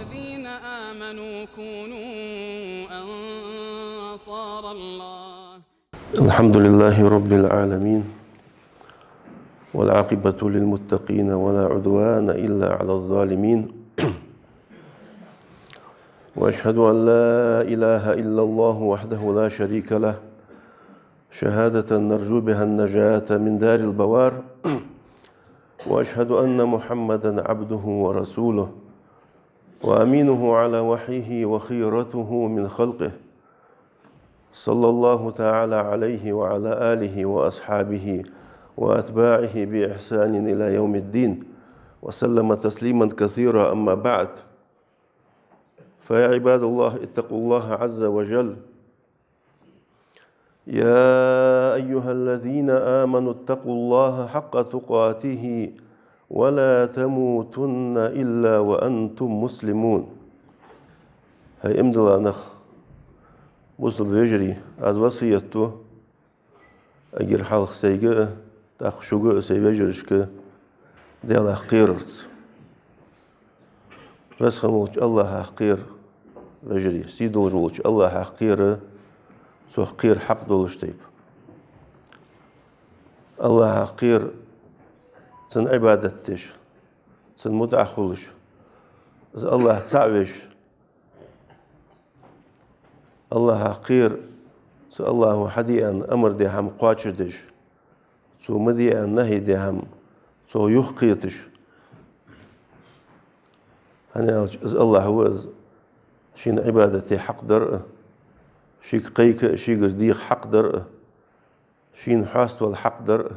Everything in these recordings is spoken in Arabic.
الذين آمنوا كونوا أنصار الله. الحمد لله رب العالمين، والعاقبة للمتقين ولا عدوان إلا على الظالمين، وأشهد أن لا إله إلا الله وحده لا شريك له شهادة نرجو بها النجاة من دار البوار، وأشهد أن محمدًا عبده ورسوله وأمينه على وحيه وخيرته من خلقه، صلى الله تعالى عليه وعلى آله وأصحابه وأتباعه بإحسان إلى يوم الدين، وسلم تسليما كثيرا. أما بعد، فيا عباد الله اتقوا الله عز وجل. يا أيها الذين آمنوا اتقوا الله حق تقاته ولا تموتن إلا وأنتم مسلمون. هاي امدلا نخ مسلم بيجري از وصيته أجر حلق سيجا تخشوجا سيبيجرشك ديال حقيرت بس خمولش الله حقير بيجري سيدول جولش الله حقير سو حقير حق دولش تيب الله حقير سن عبادتش سن مدعخولش الله تعوش الله حقير سو الله حدي أن أمر دي هم قاتشدش سو مدي أن نهي دي هم سو يخقيتش هني الله هو شين عبادتي حق درء شيك قيك شيك ديق حق درء شين حاست والحق درء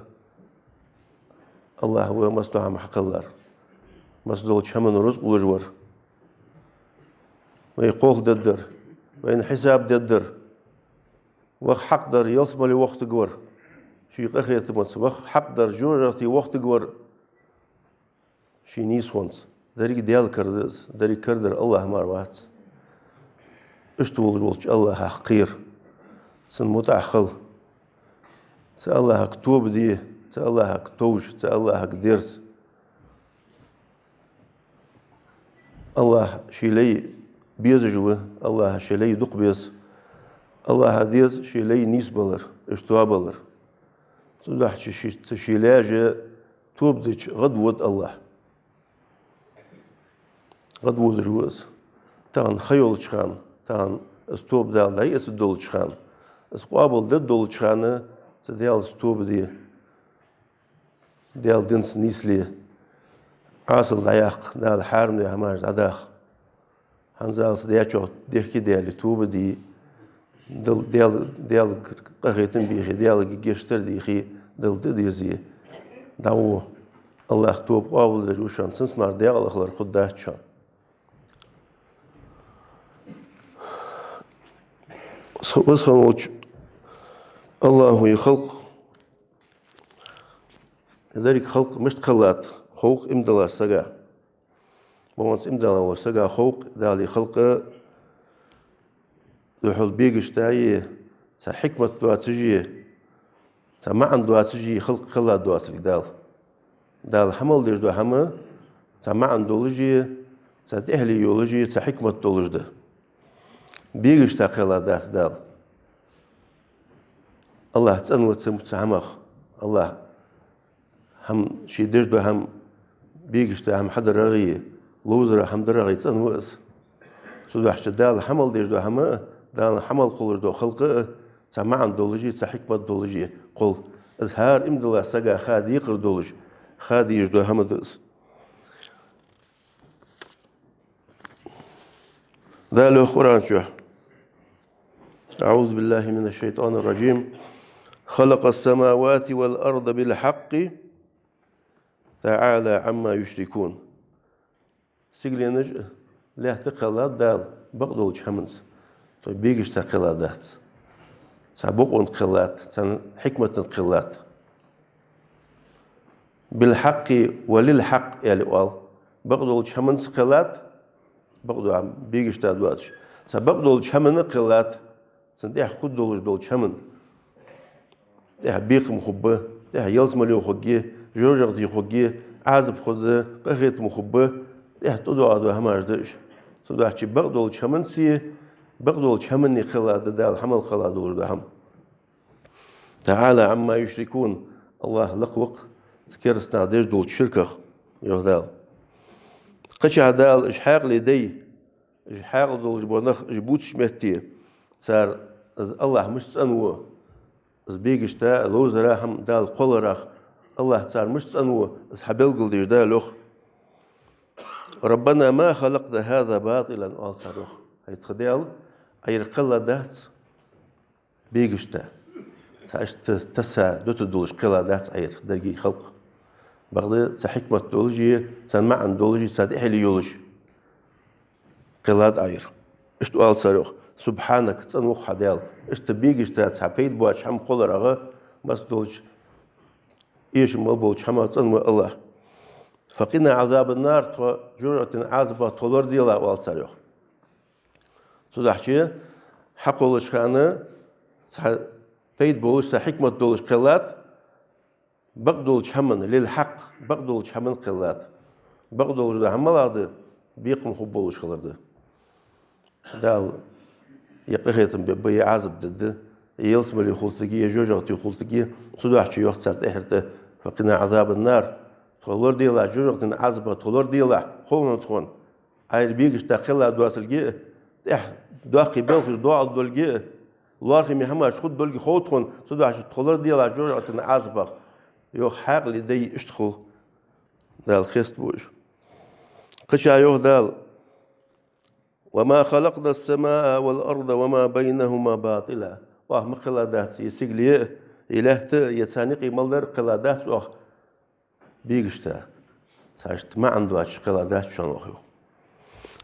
الله هو مصلحة حق الله مصدول شمن رزق وجور ويقول ددر وين حساب ددر وخ حق در يلصم لي وقت جور شيك أخي تمس وخ حق در جورتي وقت جور شي نيس وانس دري ديال كردز دري كردر الله مروات اشتول جولش الله حقير سن متعخل سأل الله كتوب دي سأل الله كتوج سأل الله كدرس الله شيلي بيزجوه الله شيلي دق بيز الله هديز شيلي نيس بلر اشتوا بلر صدح شيلاج توب ديش غدوة الله غدوة جوز تان خيول شخان تان استوب دال لا يسدول شخان اسقابل ددول شخانه سديال ستوب ديال دنس نيسلي عاصل دايق دال حارم يا هماج داخ هنزال سدياتشو ديكي ديال توب ديال قهيتن بيخي ديال جيشتر ديخي ديزي داو الله توب قابل جوشان سنسمار ديال اخلر خداتشان وسخموش الله يخلق ذلك خلق مش خلات خوق امدلا سجا بمانس امدلا وسجا خوق دالي خلق دحول بيجش تاعي حكمة دواتجية معنى دواتجية خلق خلات دواتج دال حمل ديش دو حما معنى دولجية تهلي يولجية حكمة دولج بيجش تا خلات دال الله تسأنو تسمح الله هم شي دجدو هم بيجشتا هم حد رغي لوزر هم درغي تسأنو اس سودحش دال حمل دجدو هم دال حمل قولر دو خلقه تسمعن دولجي تحكمة دولجي قل اظهار امدلا سجا خاد يقر دولج خاد يجدو هم دس ذا القرآن شو أعوذ بالله من الشيطان الرجيم خلق السماوات والأرض بالحق تعالى عما يشركون سيجلينج لا تقلاد دال بقدول شمنس بيجش تقلادات سابقون قلات حكمة قلات بالحق وللحق يعني قال بقدول شمنس قلات بقدول عم بيجش تادواتش سبقدول شمن قلات سنديح خدول دول شمن ده بيق مخبه ده يلزم له خجيه جوجر دي خجيه عازب خد قهيت مخبه ده تدو عدو هماش دش صداحتي بغدول شمنسي بغدول شمني خلاد دال حمل خلاد ولدهم تعالى عما يشركون الله لقوق سكرسنا ديش دول شركة يهدال قشع دال إشحاق لدي إشحاق دول جبونخ جبوت شمتي صار الله مش تسأنوه بيجشتا لوز راهم دال قول راخ الله صار مش تسأنوه حبلقل ديش دالوخ ربنا ما خلقت هذا باطلا قال صاروخ هاي تخديل أي قلة دات بيجشتا ساش تسا دوت دولش قلة دات أي درجي خلق بعد سحكمة دولجي سان معن دولجي ساد إحلي يولش قلة أير إشت قال صاروخ سبحانك تنوخ حديل إشت بيجشتا تحبيد بواش حم قول رغا بس دولش إيش مبولش حما تنو الله فقنا عذاب النار جرعة عذبة طولر ديلا والسريخ صدحشي حق ولش خانة بيت بولش حكمة دولش قلات بقدولش حمن للحق بقدولش حمن قلات بقدولش ده حمل بيقم خبولش خلرده دال يقخيتم بي عذب ضد يلسم اللي خلطقية جوجغتي خلطقية صدحشي وقت صارت إحرته فقنا عذاب النار طولر ديلا جرقتن عزبة طولر ديلا خلنا تخون عير بيجش تاخلها دواس الجي دواقي بلخش دوا الدولجي لارخي مهما شخود دولجي خود تخون صداش طولر ديلا جرقتن عزبة يو حاق لدي اشتخل دال خيست بوش قشا يوه دال وما خلقنا السماء والأرض وما بينهما باطلا واه مقلا دات يسيقلي إلهت يتسانيقي مالدر قلا دات واه بيجشتا ساشت ما عنده أشكال داش شان وخيو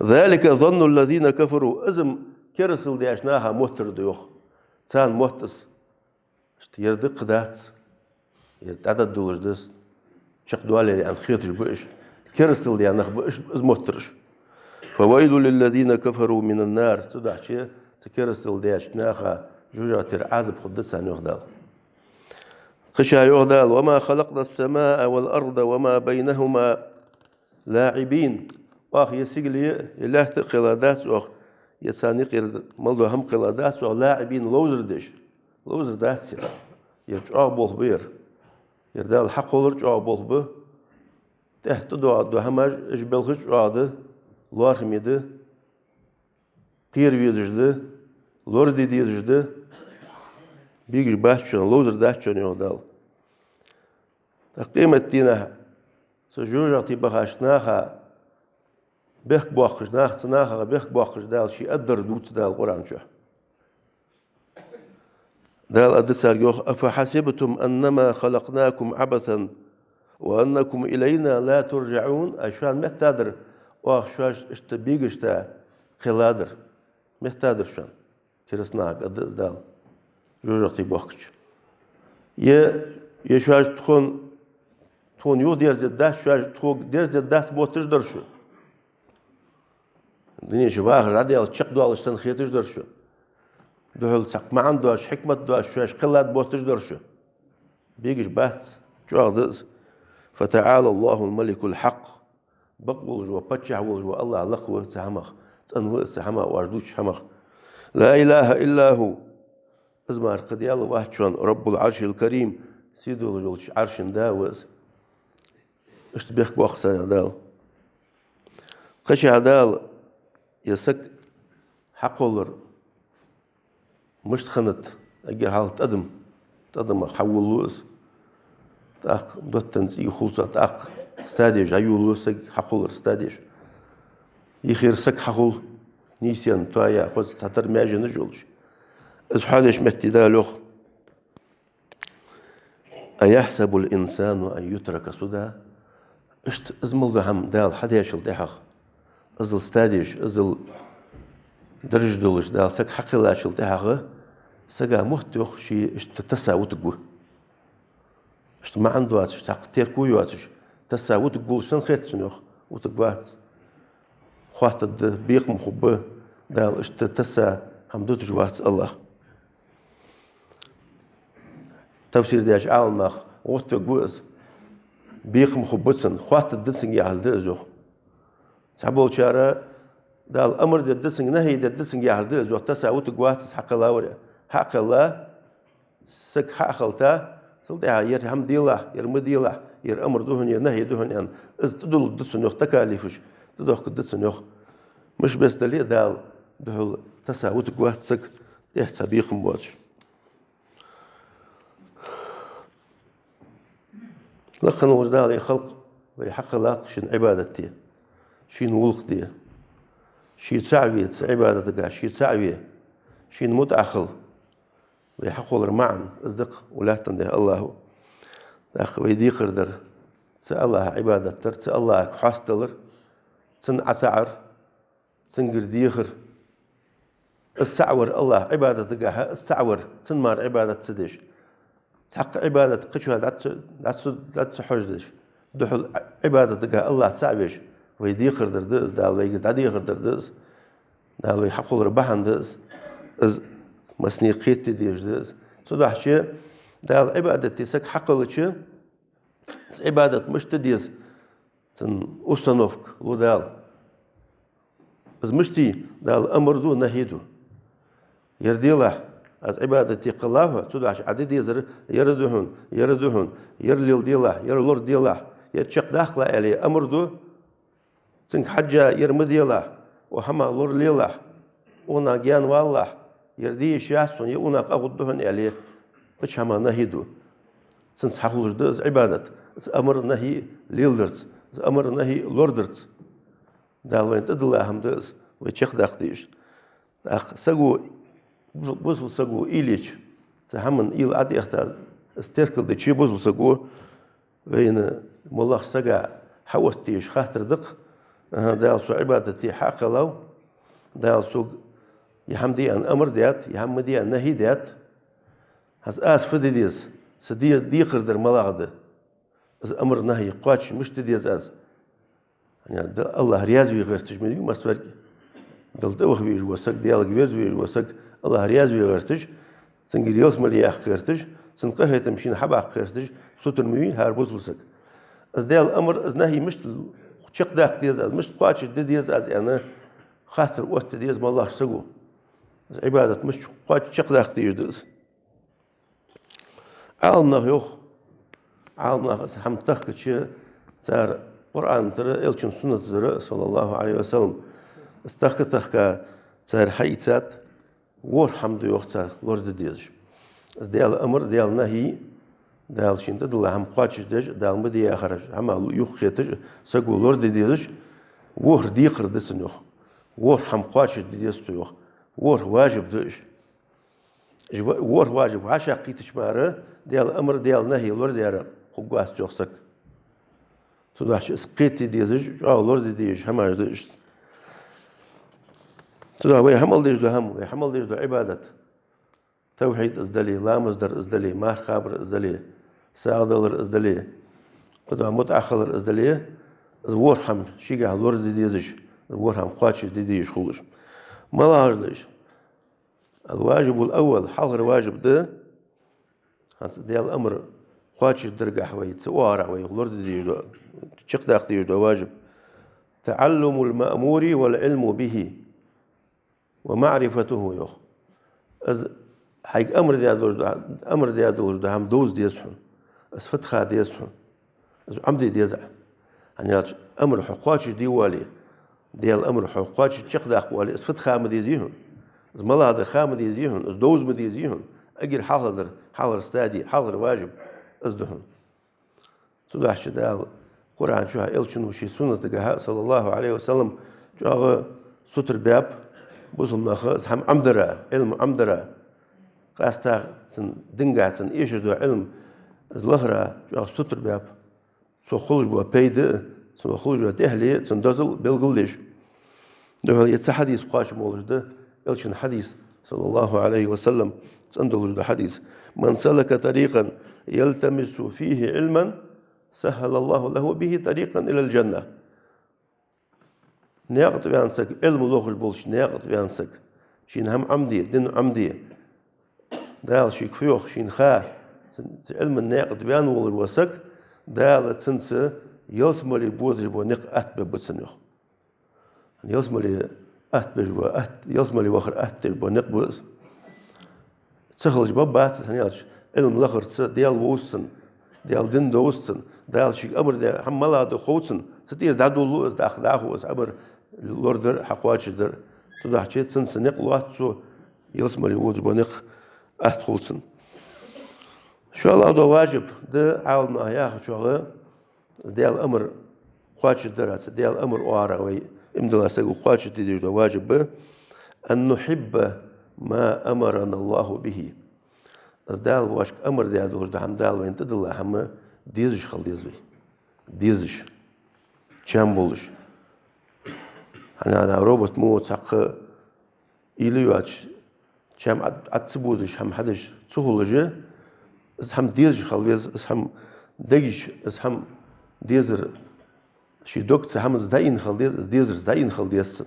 ذلك ظن الذين كفروا أزم كرسل دي أشناها موتر ديوخ تان موتس يردق دات يتعدد دولش دس شق دوالي عن خيطش بئش كرسل دي أنخ بئش إز موترش فويل للذين كفروا من النار تدع شيء تكرسل دي أشناها جوجة ترعازب خدسها نيوخدال خشا يغدال وما خلقنا السماء والأرض وما بينهما لاعبين واخ يسيقلي إله قلادات واخ يسانيق ملدو هم قلادات واخ لاعبين لوزر دات سيرا يرجع بول بير يردال حق ولرجع بول به تحت دو هماج اجبلخش عاده لارميده قير ويزجده لوردي ديزجده بيجي باشون لوزر داشون يودال قيمة تينا سجوجة تبخشناها بيخ بوخشناها تناها بيخ بوخش دال شي أدر دوت دال القرآن شو دال أدسار يوخ أفحسبتم أنما خلقناكم عبثا وأنكم إلينا لا ترجعون أشان مهتادر وأخشاش اشتبيقشتا خلادر مهتادر شان كرسناك أدس دال جوجتي بوخش يشاج تكون يو دير زد داس شاج تكون دير زد داس بوتش درشو الدنيا شباب رادي على تشق دو على استن خيتش درشو دهل سق ما عندوش حكمة دوش شاج قلات بوتش درشو بيجيش بس شو هذا فتعالى الله الملك الحق بقول جو بتشع وجو الله لقوه سحمخ تنو سحمخ واردوش حمخ لا إله إلا هو أزمار قد يالله واحد شون رب العرش الكريم سيدو العرش عرش داوز اشتبيخ بوخسر دال قش دال يسك حقولر مش تخنت أجر حالة تقدم حولوس تاق دوتنس يخلص تاق ستاديج عيولوس حقولر ستاديج يخير سك حقول نيسيان توايا خذ تحتر ماجي نجولش إزحالش مهتدالوخ أيحسب الإنسان أن يترك سدى اشت ازمل دهم دال حديش الدحخ ازل ستاديش ازل درج دولش دال سك حق الله الدحخ سجا مهتوخ شي اشت تساوت جو اشت ما عنده واتش تحق تيركو يواتش تساوت جو سن خيت سنوخ وتقوات خوات بيق مخبه دال اشت تسا حمدوت جوات الله تفسير ديش عالمخ وقت جوز بيق مخبتسن خوات الدسن يعال دزوخ سحبول شارع ده الأمر ده دسنج نهي ده دسنج يعرضه جو تساوت جواتس حق الله ورا حق الله سك حق خلتا صلدا ير هم ديلا ير مديلا ير أمر دهن ير نهي دهن يعني إز تدل دسن يخ تكاليفش تدل دسن يخ مش بس دليل دال ده تساوت جواتس سك يحسبيكم بوش لكن وجدال خلق ويحق الله شين عبادتي شين ولقتي شي تعوية عبادة شي تعوية شي متأخل ويحقول معا أصدق ولا تنده الله أخ ويدي قردر الله عبادة تر الله حاستلر سن عتعر سن قرديخر السعور الله عبادة دقاها السعور سن مار عبادة سدش حق عبادة قشوها لا تحجدش دحل عبادة دقاها الله تعويش ويدي قردر دز دال ويقد عدي قردر دز دال ويحقول ربحان دز از مسني قيت ديش دز صدح شيء دال عبادة تسك حقل شيء عبادة مش تديز تن أصنفك ودال از مشتي دال أمر دو نهيدو يردي الله از عبادة تقلاه صدح عدي ديزر يردهن يرليل دي الله يرلور دي الله يتشق داخل عليه أمر دو تنك حجة يرمدي الله وهما لور لله ونا جان والله يردي شاسون يونا قاودهن عليه قش هما نهيدو سنس حقول دز عبادة أمر نهي ليلدرز أمر نهي لوردرز دال وين تدل أهم دز ويشخ داختيش أخ سجو بوزل سجو إيليش سهمن إيل عدي أختار استركل دشي بوزل سجو وين ملاخ سجا حوستيش خاطر دق دال سو عبادتي حق لو دال سو يحمدي أن أمر ديات يحمدي أن نهي ديات هز آس فديديز سدي ديقر در ملاغده از أمر نهي قواتش مش تديز از يعني الله ريازوي غير تجمدي ما سوار دل دوخ بيج وسك ديال جويز بيج وسك الله ريازوي غير تج سنجري يوسم لي أخ غير تج سنقه تمشين حبا غير تج سوتر مي هاربوز وسك از ديال أمر از نهي مش شق داك ديز از مش قواتش ديز از يعني خاطر وقت ديز ما الله سقو عبادة مش قواتش شق داك ديز عالمنا يوخ عالمنا هم تخكتش تار قرآن ترى إلشن سنة ترى صلى الله عليه وسلم استخك تار حيثات ورحمد يوخ تار لورد ديزش ديال أمر ديال نهي ديال شين تدل هم قاتش ديج ديال مدي آخرج هم يوخ خيتج سقول لورد ديزش ور ديقر دسن يوخ ور هم قاتش ديزش يوخ ور واجب ديش ور واجب عشا قيتش ماره ديال أمر ديال نهي لورد يارا قواس جوخسك تدوحش قيتي ديزش لورد ديش هم ديش تدوح وي حمل ديش دو هم وي حمل ديش دو عبادة توحيد ازدلي لا مصدر ازدلي مار خابر ازدلي ساغدلر ازدلي قدوح متأخر ازدلي ورحم شيقا لورد ديزش ورحم قاتش ديش خولش ما لاهردش الواجب الأول حظر واجب ده ديال الأمر قاتش درجة حوي سوارع ويغلر ديش دو شق داخل ديش دو واجب تعلم المأمور والعلم به ومعرفته يخ از حيق أمر ديال ده هم دوز ديسحن از فتخا ديسحن از عمدي ديزع يعني أمر حقاتش ديوالي ديال الأمر حقاتش شق داخل والي از فتخا مديزيهن از ملا هذا خام ديزيهن از دوز مديزيهن أجر حاضر استادي حاضر واجب أزدهن سوداح شدال قرآن شوها إلشن وشي سنة تجاه صلى الله عليه وسلم جاء ستر باب بوصل ناخذ هم عمدرة علم عمدرة قاستا سن دنجا سن إيش دو علم زلهرة جاء ستر باب سو خلج بوا بيد سو خلج بوا تهلي سن دزل بالقليش ده يتس حديث قاش مولج ده إلشن حديث صلى الله عليه وسلم سندلج ده حديث من سلك طريقا يلتمس فيه علما سهل الله له به طريقا إلى الجنة ناقض بيانسك علم لوخش بولش ناقض بيانسك شين هم عمدي دين عمدي دال شيك فيوخ شين خا علم الناقض بيان ولر وسك دال تنس يلسمري بوزج بو نق أتب بسنيخ يلسمري بجوا يصملي وخر تجوا نقبز تخلج بابات هنيالش علم لخر ديال ووسن ديال دين دوسن ديال شيء أمر ده حملا ده خوتن ستير دادو لوز داخله أمر لوردر حقواتش در صدق حكيت سن نقلوات سو يصملي ووز بنق خلصن شو الله ده واجب ده عالم أياه شو ديال أمر خواتش درس ديال أمر وعرا وي إمدلا سجوا خواتش تدير ده واجب أن نحب ما أمرنا الله به ديال واشك أمر ديال دوش ده هم ديال وين تدل هم ديزش خل ديزوي ديزش كم بولش أنا روبوت موت حق إليواتش كم عتبودش هم حدش سهولجه هم ديزش خل ديز هم ديش هم ديزر شي دوكت هم زداين خل ديزر زداين خل ديزن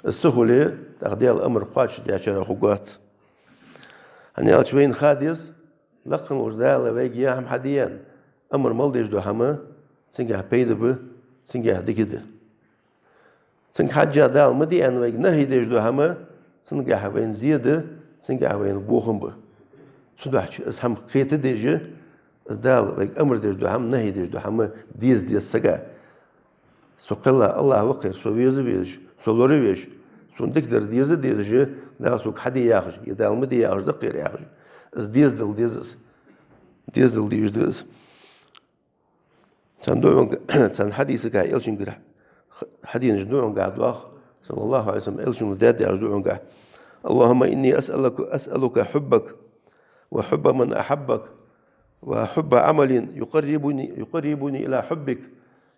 السهولة تقدير الأمر قاتش دي عشان خوقات هني أشوين خاديز لقن وجدال ويجي هم حديان أمر مالديش دو هما سنجح بيد به سنجح دكده سنجح حاجة دال مدي أن ويج نهي ديش دو هما سنجح وين زيادة سنجح وين بوخم به صدقش هم قيت ديجه دال ويج أمر ديش دو هم نهي ديش دو هما ديز سجا سقلا الله وقير سويز ويش سولوري ويش سندك در ديزه ناسوك حدي ياخج يدال مدي ياخج دقير ياخج از ديز دل ديز تان حديث كا إلشين كده حديث جدوعن قاعد واخ صلى الله عليه وسلم إلشين داد جدوعن قاعد اللهم إني أسألك حبك وحب من أحبك وحب عمل يقربني إلى حبك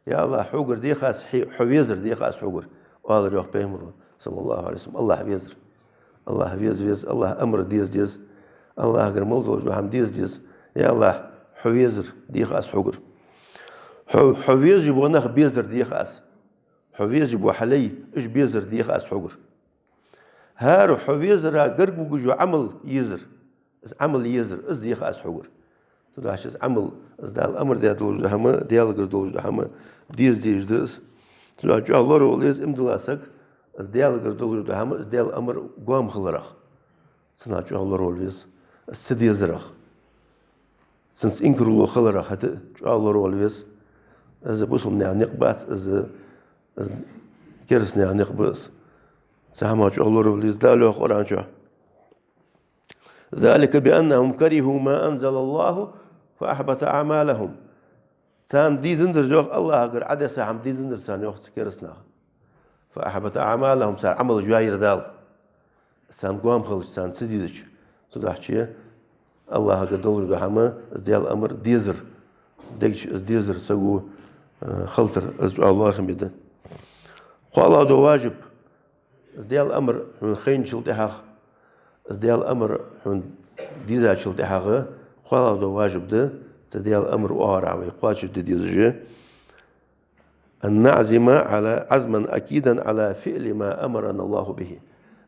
يا الله حوجر دي خاص حويزر دي خاص حوجر وهذا يروح بيمر صلى الله عليه وسلم الله حويزر الله حويزر الله أمر ديز الله أجر ملتوج وهم ديز يا الله حويزر دي خاص حوجر حويز يبغى نخ بيزر دي خاص حويز يبغى حلي إيش بيزر دي خاص حوجر هارو حويزر قرقو جو عمل يزر إز دي خاص حوجر تدعش عمل إز ده الأمر ده دولج ده هم ديالك دولج ده هم ديز تدعش الله روليز إمدلاسك إز ديالك دولج ده هم إز ديال الأمر قام خلرخ سنعش الله روليز السديز رخ سنس إنكرلو خلرخ هت الله روليز إذا بوصل نقبس إذا كرس نقبس سامع الله روليز ده له قرآن شو ذلك بأنهم كرهوا ما أنزل الله فأحبط أعمالهم سان دي زنزر جوخ الله أقر عدى ساهم دي زنزر سان يوخ سكرسنا فأحبط أعمالهم سان عمل جاير دال سان قوام خلص سان سديدش صدحشي الله أقر دولر دو حما ازديال الأمر ديزر ديكش ازديزر سقو خلطر ازدعاء الله خميدا قال دو واجب ازديال الأمر من خين شلتحاق ازديال الأمر من ديزا شلتحاق قال دو واجب ده تديال الأمر وارع ويقاتش ديزجه أن نعزم على عزما أكيدا على فعل ما أمرنا الله به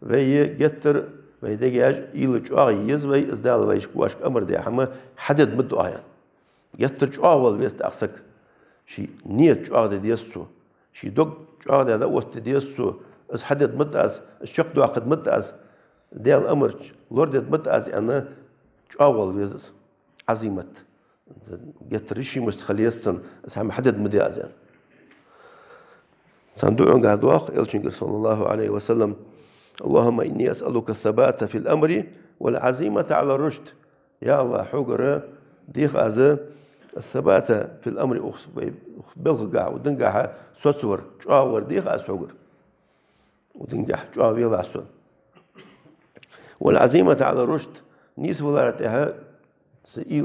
وهي جتر ويدقياج يلج آيز وي ازدال ويش كواشك أمر دي حما حدد مد آيان جتر جاول ويست أخسك شي نيت جاده ديسو شي دوق جاده دوت ديسو از حدد مد از الشق دو عقد مد از ديال أمر لوردد مد از أنا جاول ويز عزيمت جتر شي مستخليستن از هم حدد مد أزان صندوق قاعد واق إلشنجر صلى الله عليه وسلم اللهم إني أسألك الثبات في الأمر والعزيمة على الرشد يا الله حجر ديخ أز الثبات في الأمر بلغة ودنجح سوسور جاور ديخ أز حجر ودنجح جاور يلا سو والعزيمة على الرشد نيس ولا رتها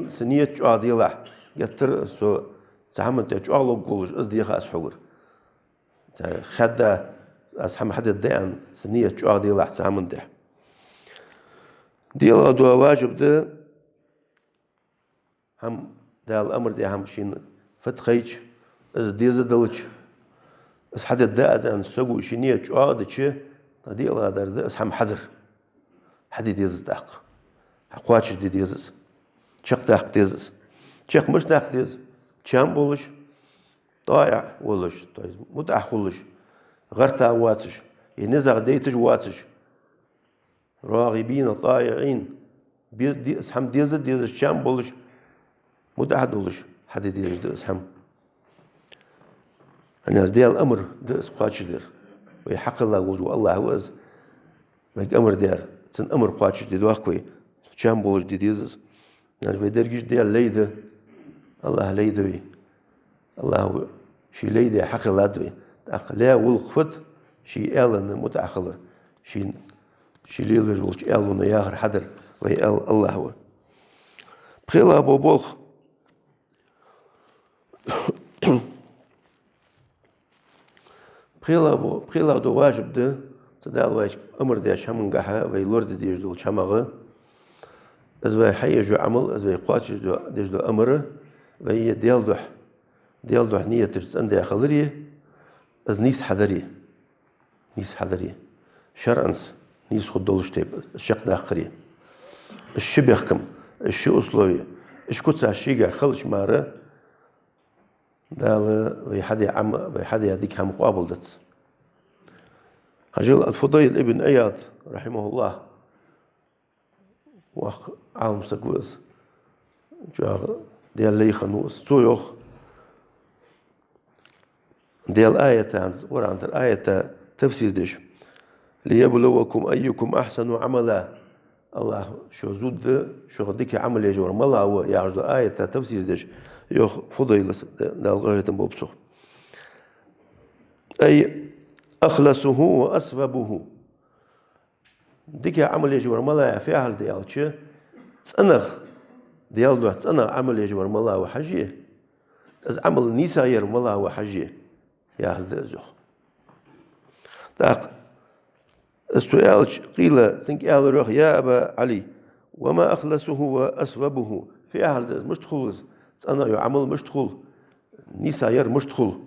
سنية جاور يلا يتر سو سحمت جاور قولش أز ديخ أز حجر خدا از هم حد دهان سنية جاء دي لحظة عمن ده دي الله دوا واجب ده هم ده الأمر ده هم شين فتخيج از ديز دلش از حد ده از أن سجوا شنية جاء ده شيء دي الله ده از هم حذر حد ديز دق حقواتش دي ديزس شق دق ديزس شق مش دق ديز كم بولش ضايع ولش متأخ ولش غرتا واتش ينزغ ديتج واتج راغبين طائعين اسحم ديزد الشام بولش متحد بولش حد ديزد اسحم أنا ديال الأمر دس قاتش دير ويحق الله وجو الله وز ما أمر دير سن أمر قاتش دي دواقوي شام بولش ديزز يعني في درجة ديال ليده الله ليدوي الله شي ليدي حق الله دوي لا والخفت شي آلن متأخر شي ليلوج ولش آلن ياهر حدر وي الله هو بخيلا أبو بولخ بخيلا دو واجب ده تدال واجب أمر ديش همون قحا وي لورد ديش دول شماغه از وي حيجو عمل از وي قواتش ديش دو أمر وي ديال دوح نية تجد دي خلريه از نيس حذريه شرعنس نيس خدولش تيب الشق داخريه الشي بيحكم الشي أصلوية إيش كتسع الشيء خلش مارة دال ويحدي هديك هم قابل دت هجل الفضيل ابن عياض رحمه الله وخ عالم سقوز جاء ديال لي خنوس تويوخ ديال آية عند ورا الآية تفسير ديش ليبلوكم أيكم أحسن عملا الله شو زود شو غديك عمل يجور ملا هو يعرض آية تفسير ديش يوخ فضيل للغاية بوبسو أي أخلصه وأسببه ديك عمل يجور ملا يفعل ديال شيء تنغ ديال دوح تنغ عمل يجور ملا وحجيه از عمل نيساير ملا وحجيه يا هذا زخ داق السؤال قيل سنك أهل روح يا أبا علي وما أخلصه وأسببه في أهل مش تخلص أنا يعمل مش تخل نيساير مش تخل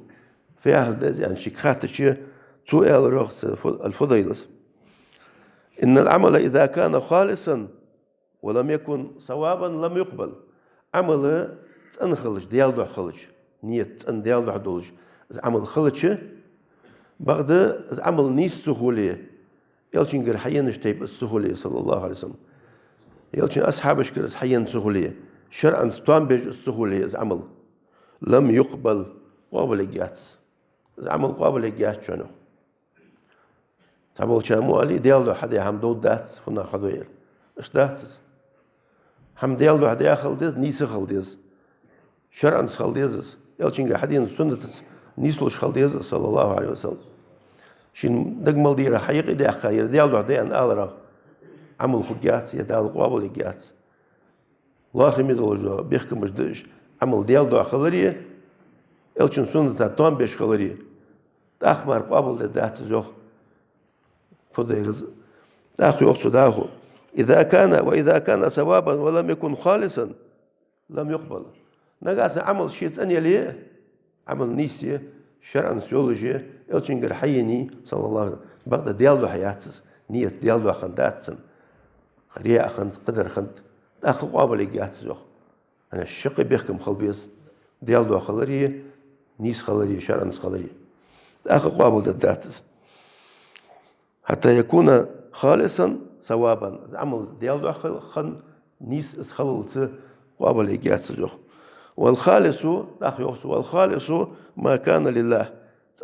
في أهل يعني شكخات شيء سؤال روح الفضيلس إن العمل إذا كان خالصا ولم يكن صوابا لم يقبل عمل تنخلش ديال دوح خلش نية تن ديال دوح دولش عمل خلش بعد عمل نيس سهولية يلشين غير حيان اشتيب السهولية صلى الله عليه وسلم يلشين أصحابش غير حيان سهولية شرعا ستوان بيج السهولية عمل لم يقبل قابل الجاتس عمل قابل الجاتس شنو تعمل شنو مو علي ديالو حدا هم دود داتس فنا خدوير اش داتس هم ديالو حدا خلدز نيس خلدز شرعا خلدز يلشين غير حدين سنة نيسلوش خلدز صلى الله عليه وسلم شين دقمل ديرا حقيقي دي أخير ديالو دي أن ألرا عمل خجات يدال قابل الجات الله خميد الله بيحكم مجدش عمل ديالو خلريه إلشن سنة توان بيش خلريه تأخمر قابل دات زوخ فضيلز تأخي أخصو داخو وإذا كان ثوابا ولم يكن خالصا لم يقبل نقاس عمل شيء ثاني ليه عمل نيسيه شرعا سيولوجي إلشن غير حيني صلى الله عليه وسلم بغدا ديالو حياتس نية ديالو خنداتسن خريعة خند قدر خند أخو قابل يجاتس زوخ أنا الشقي بيحكم خلبيس ديالو خلريه نيس خلريه شرعا خلريه أخو قابل داتس حتى يكون خالصا ثوابا عمل ديالو خن نيس خلص قابل يجاتس زوخ والخالص أخي يوصو والخالص ما كان لله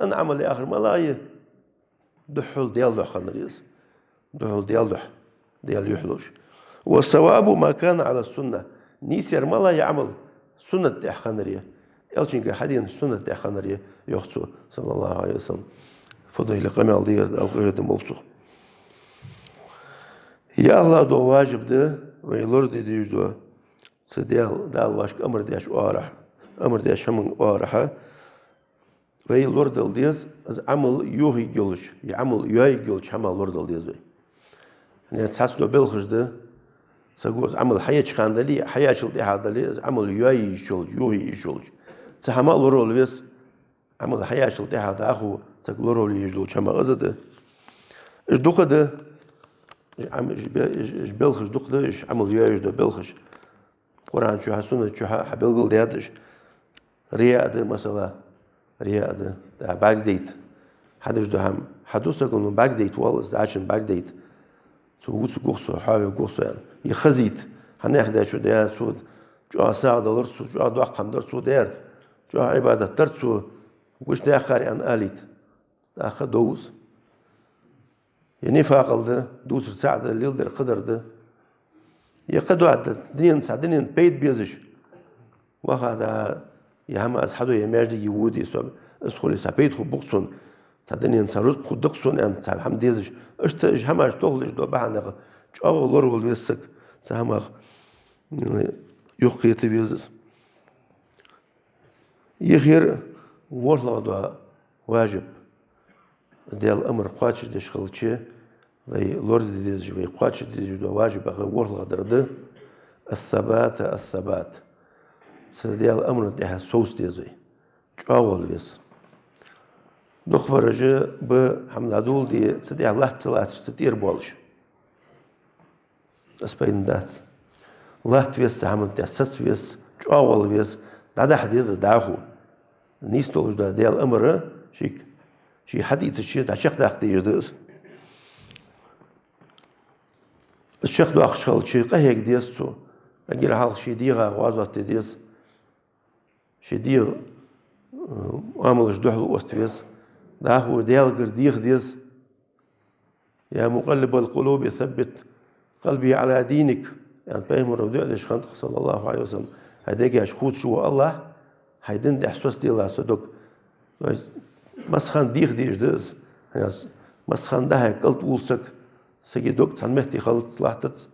أنا عمل لآخر ملاية دحول ديالو خنريز دحول ديال يحلوش والثواب ما كان على السنة نيسير ملا يعمل سنة خنرية يلشين حدين سنة خنرية يخصو صلى الله عليه وسلم فضيل قمال دير أو غير مبسوط يا الله دو واجب ده ويلور دي دو سديال دال واشك أمر ديش وارح أمر ديش هم وارحة ويلور دل ديز عمل يوهي جلش يعمل يوهي جلش هم لور دل ديز يعني تحسدو بالخش ده سقوز عمل حياة خاندلي حياة شلتي هذا لي عمل يوهي شلج تحمل لور لويس عمل حياة شلتي هذا أخو تقولوا لي يجلش هم غزده إيش دخده إيش بالخش دخده إيش عمل يوهي ده بالخش قرآن شو حسنة شو حبلغل ديادش رياء ده مثلا رياء ده بعد ديت حدش ده هم حدوسك إنه باقديت والله عشان باقديت سووس قصة حاوي قصة يعني يخزيت هناخد شو ده سود جو ساعد درسو جو دوقم درسو دير جو عبادة درسو وش ده آخر عن آليت آخر دوس يعني فاقل ده دوس ساعد اللي يقدر قدر ده يقدر عد دين ساعدين بيت بيزش وهذا يهم أصحابه يماجد يودي سب أسخل سبيت خو بقصون ساعدين ينسرز خو دقصون أن سب هم ديزش أشتج هم أشتغلش دو بعناق جو أول رول ويسك سهم يقيت بيزس يغير والله دو واجب ديال الأمر قاتش ديش خلتشي وي لورد ديز وي قاتش ديز دو واجب أغا والله درده الثبات سديال الأمر ديها سوس ديزي جاول بيس دخبرجة بحمد دي سديال الله تسلات ستير بولش أسبين دات الله تويس حمد دي سس ويس جاول بيس دادا حديث داخو نيستولج دا ديال الأمر شي حديث الشيء دا شيخ داخل يجدز الشيخ دو أخشغل شي قهيك ديسو أجل حال شي ديغا غوازات ديس شي ديغ عملش دوحل وستويس داخو ديال قرديخ ديس يا مقلب القلوب ثبت قلبي على دينك يعني فاهم الرودع ليش خنطق صلى الله عليه وسلم هداك أشخوص شو الله هيدن دي أحسوس دي الله صدق مسخان ديخ ديش ديس مسخان ده قلت وولسك سجي دوك تنمهتي خلط صلاحتت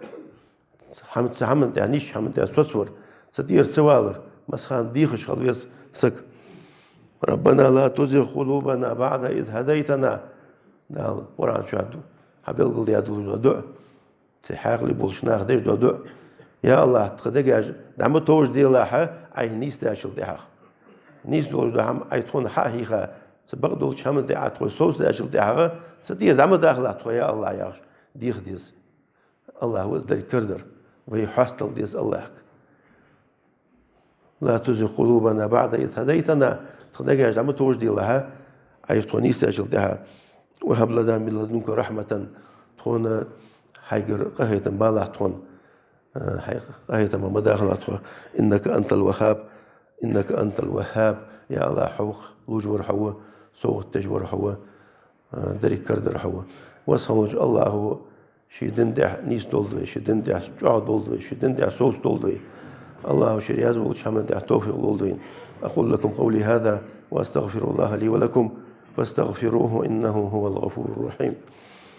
حمد يعنيش حمد يعني سوسور ستير سوالر مسخان ديخش خلويس سك ربنا لا تزغ قلوبنا بعد إذ هديتنا ده القرآن شو عدو حبيل قل يادو دو تحاق لي بولشناخ ديش دو يا الله تقدق دعم توج دي الله أي نيس داشل ديها نيس دول دعم أي تكون حقيقة سبق دول شمل دي عطو سوس داشل ديها ستير دعم داخل عطو يا الله يا ديخ ديس الله هو ذا الكردر وهي حاستل ديس الله لا تزغ قلوبنا بعد إذ هديتنا تقدق دعم توج دي الله أي تكون نيس داشل ديها وهب لنا من لدنك رحمة تكون حيقر قهية بالله تكون قهية ما مداخل إنك أنت الوهاب يا الله حوق لوجور حوا صوت تجور حوا دري كردر حوا وصلوج الله هو شيدن دع نيس دولدوي شيدن دع جع دولدوي شيدن دع صوص دولدوي الله شرياز والشمل دع توفيق دولدوين أقول لكم قولي هذا وأستغفر الله لي ولكم فاستغفروه إنه هو الغفور الرحيم